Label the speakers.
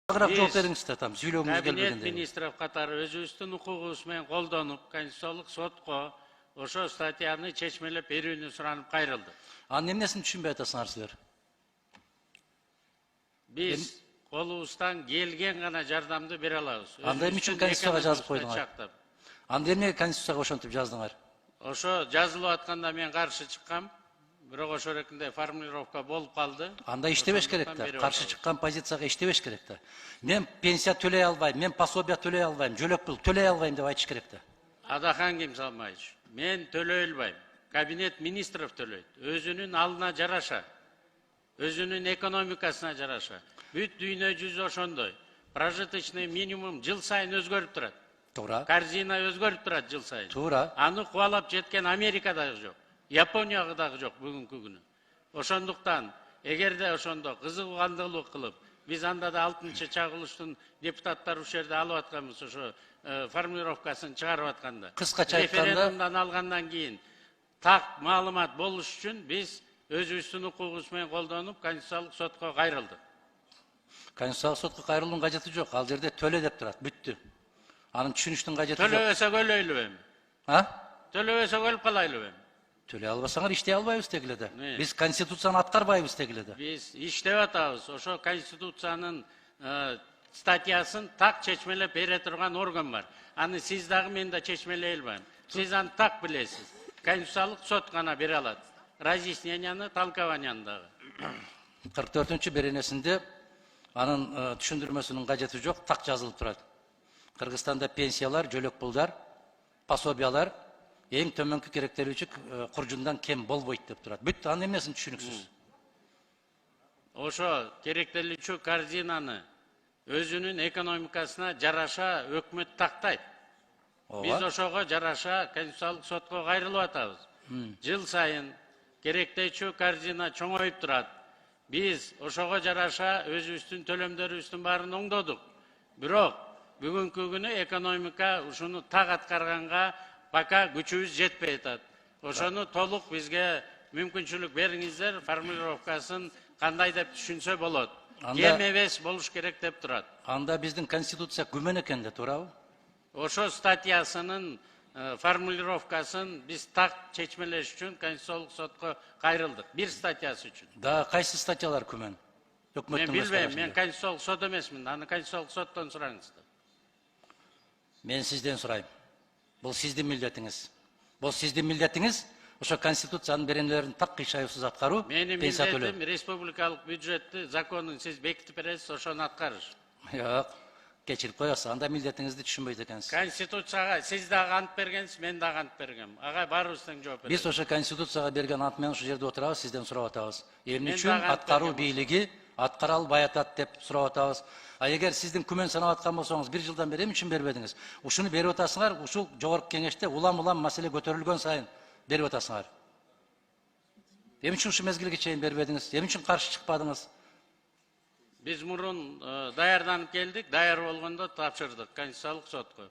Speaker 1: Агыраак жооп бериңиз да, там сүйлөгүңүз
Speaker 2: Кабинет
Speaker 1: келбегенде.
Speaker 2: министров катары өзүбүздүн укугубуз менен колдонуп, Конституциялык сотко ошо статьяны чечмелеп берүүнү суранып кайрылдык.
Speaker 1: Анын эмнесин түшүнбөй атасыңар силер?
Speaker 2: Биз колубуздан келген гана жардамды бере алабыз.
Speaker 1: Анда эмне үчүн Конституцияга жазып койдуңар? Анда эмне Конституцияга ошентип жаздыңар?
Speaker 2: Ошо жазылып атканда мен каршы чыккам. Бирок ошо эркинде формулировка болуп калды.
Speaker 1: Анда иштебеш керек да. Каршы чыккан позицияга иштебеш керек да. Мен пенсия төлөй албайм, мен пособие төлөй албайм, жөлөк пул төлөй албайм деп айтыш керек да.
Speaker 2: Адахан Кемсалмаевич, мен төлөй албайм. Кабинет министров төлөйт. Өзүнүн алдына жараша. Өзүнүн экономикасына жараша. Бүт дүйнө жүзү ошондой. Прожиточный минимум жыл сайын өзгөрүп турат.
Speaker 1: Туура.
Speaker 2: Корзина өзгөрүп турат жыл сайын.
Speaker 1: Туура.
Speaker 2: Аны кубалап жеткен Америка дагы жок. Япония дагы жок бүгүнкү күнү. Ошондуктан, эгерде ошондо кызыгандылык кылып, биз анда да 6-чагылыштын депутаттары ушул жерде алып атканбыз, ошо формулировкасын чыгарып атканда.
Speaker 1: Кыскача айтканда,
Speaker 2: референдумдан алгандан кийин так маалымат болуш үчүн биз өзүбүздүн укугубуз менен колдонуп, Конституциялык сотко кайрылдык.
Speaker 1: Конституциялык сотко кайрылуунун кажети жок. Ал жерде төлө деп турат, бүттү. Анын түшүнүштүн кажети жок.
Speaker 2: Төлөбөсөк өлөйлүбү эми? Төлөбөсөк өлүп калайлыбы эми?
Speaker 1: Төлөй албасаңар иштей албайбыз дегиле да. Биз Конституцияны аткарбайбыз дегиле да.
Speaker 2: Биз иштеп атабыз. Ошо Конституциянын статьясын так чечмелеп бере турган орган бар. Аны сиз дагы мен да чечмелей албайм. Сиз аны так билесиз. Конституциялык сот гана бере алат. Разъясненияны, толкованияны дагы.
Speaker 1: 44-чү беренесинде анын түшүндүрмөсүнүн кажети жок, так жазылып турат. Кыргызстанда пенсиялар, жөлөк пулдар, пособиялар эң төмөнкү керектелүүчү куржундан кем болбойт деп турат. Бүт анын эмнесин түшүнүксүз.
Speaker 2: Ошо керектелүүчү корзинаны өзүнүн экономикасына жараша өкмөт тактайт. Биз ошого жараша Конституциялык сотко кайрылып атабыз. Жыл сайын керектелүүчү корзина чоңоюп турат. Биз ошого жараша өзүбүздүн төлөмдөрүбүздүн баарын оңдодук. Бирок бүгүнкү күнү экономика ушуну так аткарганга пока күчүбүз жетпей атат. Ошону толук бизге мүмкүнчүлүк бериңиздер, формулировкасын кандай деп түшүнсө болот. Кем эмес болуш керек деп турат.
Speaker 1: Анда биздин Конституция күмөн экен да, туурабы?
Speaker 2: Ошо статьясынын формулировкасын биз так чечмелеш үчүн Конституциялык сотко кайрылдык. Бир статьясы үчүн.
Speaker 1: Да, кайсы статьялар күмөн?
Speaker 2: Мен билбейм, мен Конституциялык сот эмесмин, аны Конституциялык соттон сураңыздар.
Speaker 1: Мен сизден сурайм. Бул сиздин милдетиңиз. Бул сиздин милдетиңиз, ошо Конституциянын беренелерин так кыйшайсыз аткаруу, пенсия төлөө.
Speaker 2: Менин милдетим республикалык бюджетти, законун сиз бекитип бересиз, ошону аткарыш.
Speaker 1: Жок, кечирип коесуз. Анда милдетиңизди түшүнбөйт экенсиз.
Speaker 2: Конституцияга сиз дагы ант бергенсиз, мен дагы ант бергем. Ага баарыбыз тең жооп беребиз.
Speaker 1: Биз ошо Конституцияга берген ант менен ушул жерде отурабыз, сизден сурап атабыз. Эмне үчүн аткаруу бийлиги аткара албай атат деп сурап атабыз. А эгер сиздин күмөн санап аткан болсоңуз, 1 жылдан бери эмне үчүн бербедиңиз? Ушуну берип атасыңар, ушул жогорку кеңеште улам-улам маселе көтөрүлгөн сайын берип атасыңар. Эмне үчүн ушу мезгилге чейин бербедиңиз? Эмне үчүн каршы чыкпадыңыз?
Speaker 2: Биз мурун даярданып келдик, даяр болгондо тапшырдык Конституциялык сотко.